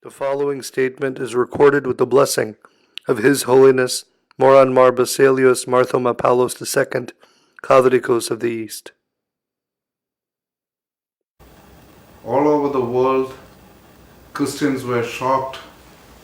The following statement is recorded with the blessing of His Holiness Moran Mar Basilios Marthoma Paulos II, Catholicos of the East. All over the world, Christians were shocked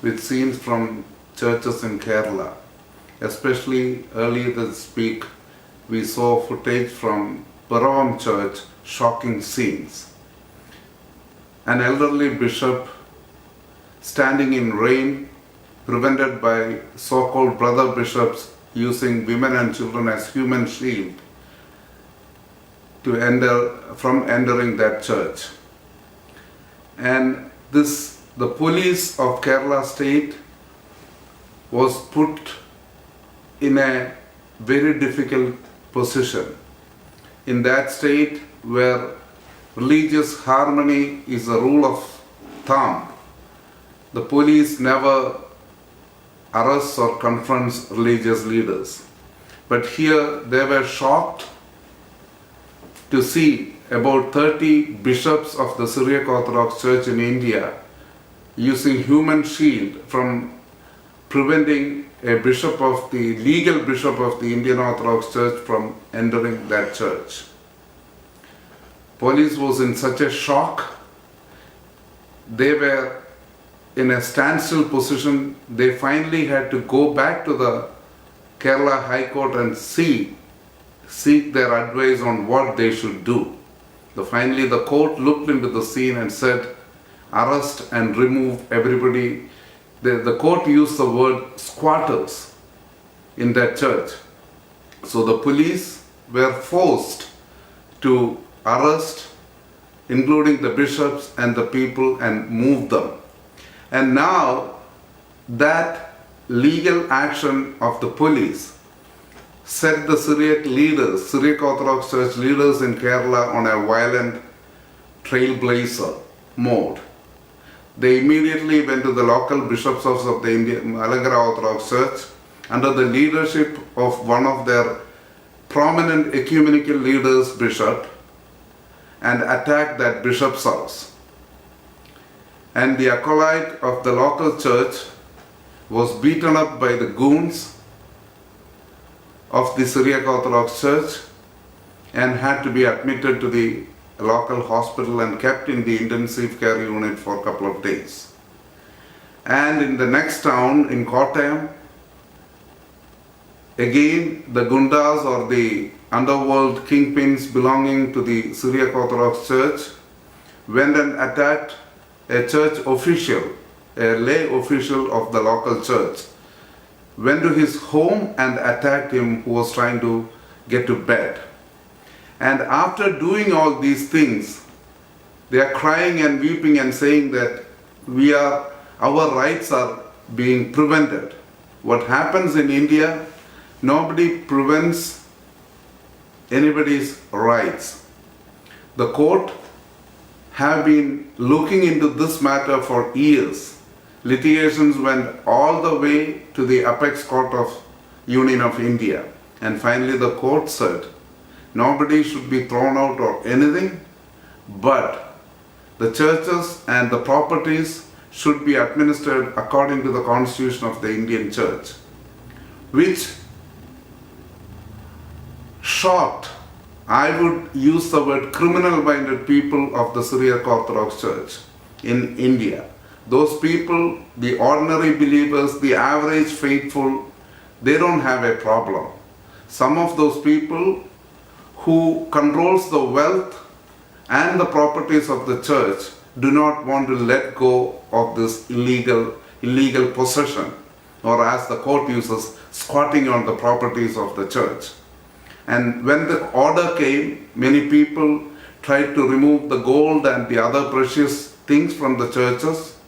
with scenes from churches in Kerala. Especially earlier this week, we saw footage from Paravam Church, shocking scenes. An elderly bishop standing in rain, prevented by so-called brother bishops using women and children as human shield to entering that church. And the police of Kerala state was put in a very difficult position. In that state where religious harmony is a rule of thumb, the police never arrests or confronts religious leaders. But here they were shocked to see about 30 bishops of the Syriac Orthodox Church in India using human shield from preventing a legal bishop of the Indian Orthodox Church from entering that church. Police was in such a shock. They were in a standstill position. They finally had to go back to the Kerala High Court and seek their advice on what they should do. Finally, the court looked into the scene and said, arrest and remove everybody. The court used the word squatters in that church. So the police were forced to arrest, including the bishops and the people, and move them. And now that legal action of the police set the Syriac Orthodox Church leaders in Kerala on a violent trailblazer mode. They immediately went to the local bishops' house of the Malankara Orthodox Church under the leadership of one of their prominent ecumenical leaders, bishop, and attacked that bishop's house. And the acolyte of the local church was beaten up by the goons of the Syriac Orthodox Church and had to be admitted to the local hospital and kept in the intensive care unit for a couple of days. And in the next town, in Kottayam, again the gundas or the underworld kingpins belonging to the Syriac Orthodox Church went and attacked a church official, a lay official of the local church, went to his home and attacked him who was trying to get to bed. And after doing all these things, they are crying and weeping and saying that our rights are being prevented. What happens in India, nobody prevents anybody's rights. The court have been looking into this matter for years. Litigations went all the way to the Apex Court of Union of India. And finally the court said, nobody should be thrown out or anything, but the churches and the properties should be administered according to the constitution of the Indian Church, which shocked, I would use the word criminal-minded people of the Syriac Orthodox Church in India. Those people, the ordinary believers, the average faithful, they don't have a problem. Some of those people who controls the wealth and the properties of the church do not want to let go of this illegal possession, or as the court uses, squatting on the properties of the church. And when the order came, many people tried to remove the gold and the other precious things from the churches.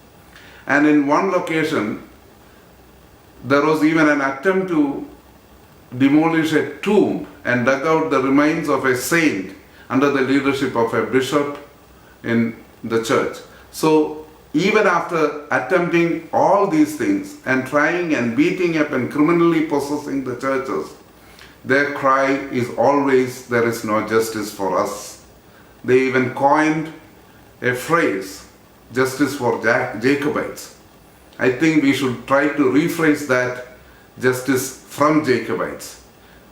And in one location, there was even an attempt to demolish a tomb and dug out the remains of a saint under the leadership of a bishop in the church. So even after attempting all these things and trying and beating up and criminally possessing the churches, their cry is always, there is no justice for us. They even coined a phrase justice for Jacobites. I think we should try to rephrase that justice from Jacobites,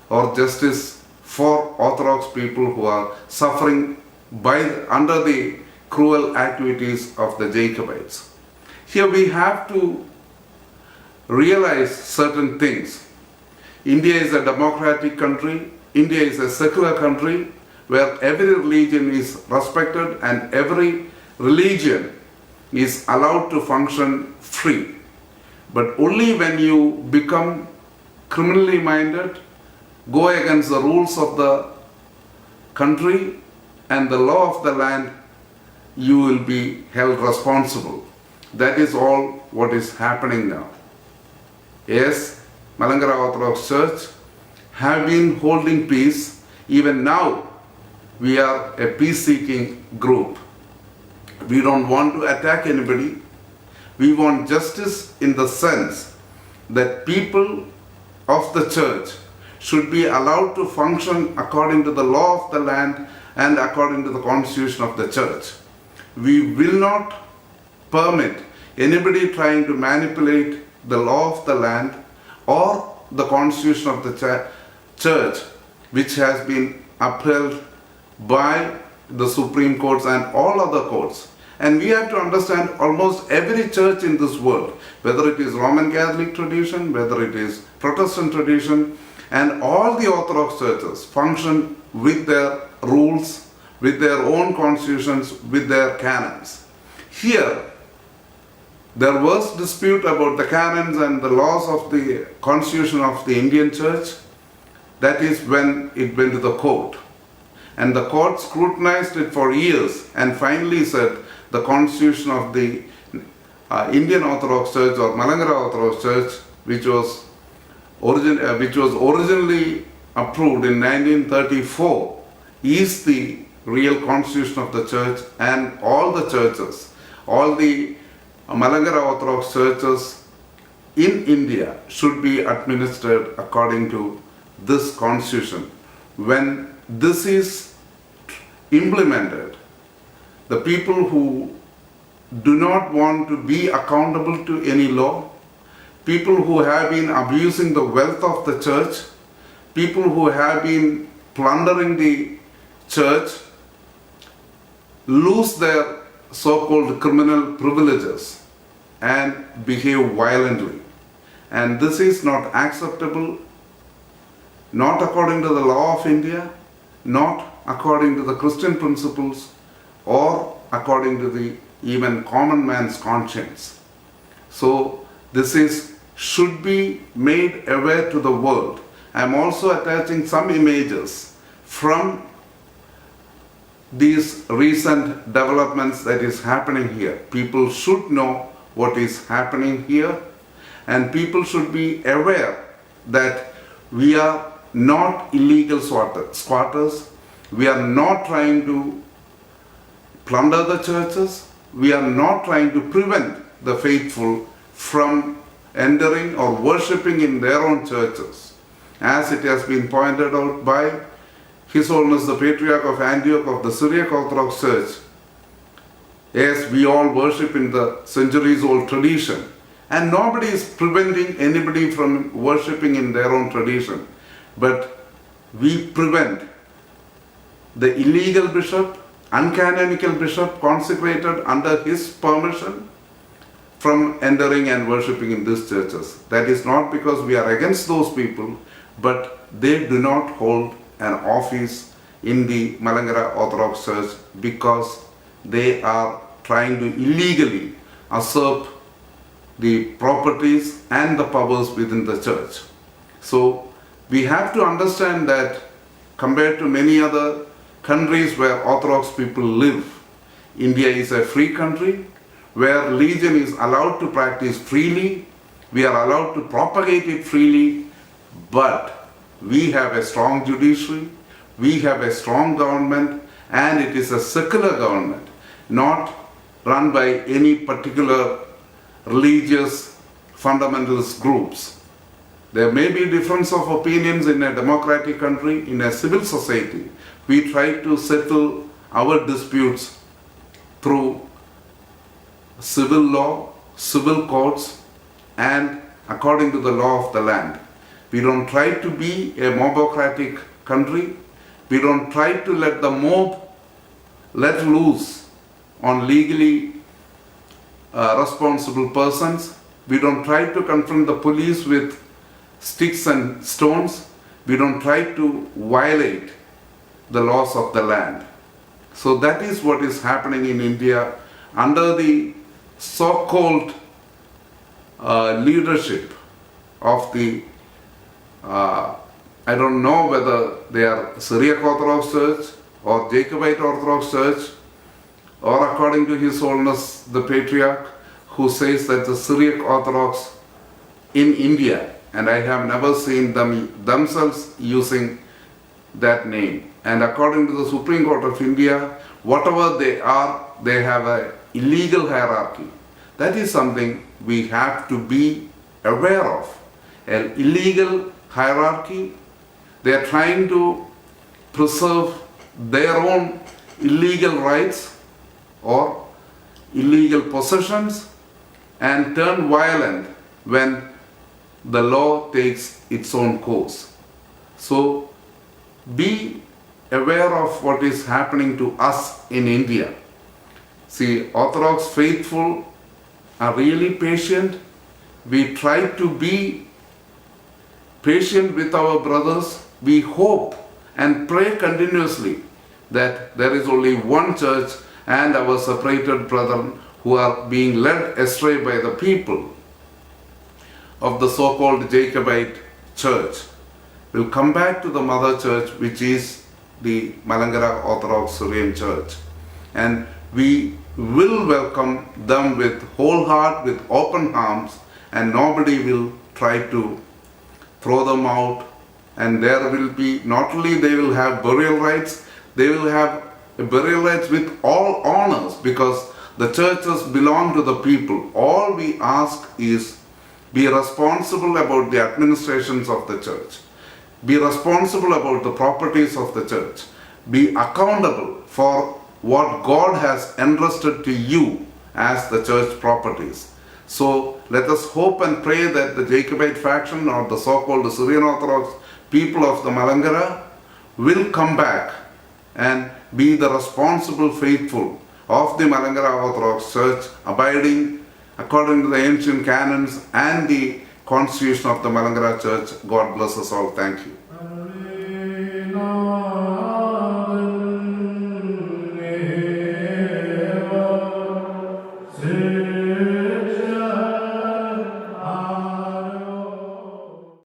or justice for Orthodox people who are suffering under the cruel activities of the Jacobites. Here we have to realize certain things. India is a democratic country. India is a secular country where every religion is respected and every religion is allowed to function free. But only when you become criminally minded, go against the rules of the country and the law of the land, you will be held responsible. That is all what is happening now. Yes, Malankara Orthodox Church have been holding peace. Even now, we are a peace-seeking group. We don't want to attack anybody. We want justice in the sense that people of the church should be allowed to function according to the law of the land and according to the constitution of the church. We will not permit anybody trying to manipulate the law of the land or the constitution of the church, which has been upheld by the Supreme Courts and all other courts. And we have to understand almost every church in this world, whether it is Roman Catholic tradition, whether it is Protestant tradition, and all the Orthodox churches function with their rules, with their own constitutions, with their canons. Here, there was dispute about the canons and the laws of the constitution of the Indian church. That is when it went to the court. And the court scrutinized it for years and finally said the constitution of the Indian Orthodox Church or Malankara Orthodox Church, which was originally approved in 1934, is the real constitution of the church, and all the churches, all the Malankara Orthodox churches in India should be administered according to this constitution. When this is implemented, the people who do not want to be accountable to any law, people who have been abusing the wealth of the church, people who have been plundering the church, lose their so-called criminal privileges and behave violently. And this is not acceptable, not according to the law of India, not according to the Christian principles, or according to the even common man's conscience. So this should be made aware to the world. I am also attaching some images from these recent developments that is happening here. People should know what is happening here, and people should be aware that we are not illegal squatters. We are not trying to plunder the churches. We are not trying to prevent the faithful from entering or worshipping in their own churches. As it has been pointed out by His Holiness the Patriarch of Antioch of the Syriac Orthodox Church, yes, we all worship in the centuries-old tradition, and nobody is preventing anybody from worshipping in their own tradition. But we prevent the illegal bishop, uncanonical bishop consecrated under his permission from entering and worshipping in these churches. That is not because we are against those people, but they do not hold an office in the Malankara Orthodox Church because they are trying to illegally usurp the properties and the powers within the church. So we have to understand that compared to many other countries where Orthodox people live, India is a free country where religion is allowed to practice freely, we are allowed to propagate it freely, but we have a strong judiciary, we have a strong government, and it is a secular government, not run by any particular religious fundamentalist groups. There may be difference of opinions in a democratic country, in a civil society. We try to settle our disputes through civil law, civil courts, and according to the law of the land. We don't try to be a mobocratic country. We don't try to let the mob let loose on legally responsible persons. We don't try to confront the police with sticks and stones. We don't try to violate the laws of the land. So that is what is happening in India under the so-called leadership of the, I don't know whether they are Syriac Orthodox Church or Jacobite Orthodox Church, or according to His Holiness the Patriarch, who says that the Syriac Orthodox in India, and I have never seen them themselves using that name. And according to the Supreme Court of India, whatever they are, they have an illegal hierarchy. That is something we have to be aware of. An illegal hierarchy. They are trying to preserve their own illegal rights or illegal possessions and turn violent when the law takes its own course. So be aware of what is happening to us in India. See, Orthodox faithful are really patient. We try to be patient with our brothers. We hope and pray continuously that there is only one church and our separated brethren who are being led astray by the people of the so-called Jacobite church will come back to the mother church, which is the Malankara Orthodox Syrian Church. And we will welcome them with whole heart, with open arms, and nobody will try to throw them out. And there will be, not only they will have burial rights, they will have burial rights with all honors, because the churches belong to the people. All we ask is be responsible about the administrations of the church. Be responsible about the properties of the church. Be accountable for what God has entrusted to you as the church properties. So let us hope and pray that the Jacobite faction or the so-called Syrian Orthodox people of the Malankara will come back and be the responsible faithful of the Malankara Orthodox Church, abiding according to the ancient canons and the constitution of the Malankara Church. God bless us all. Thank you.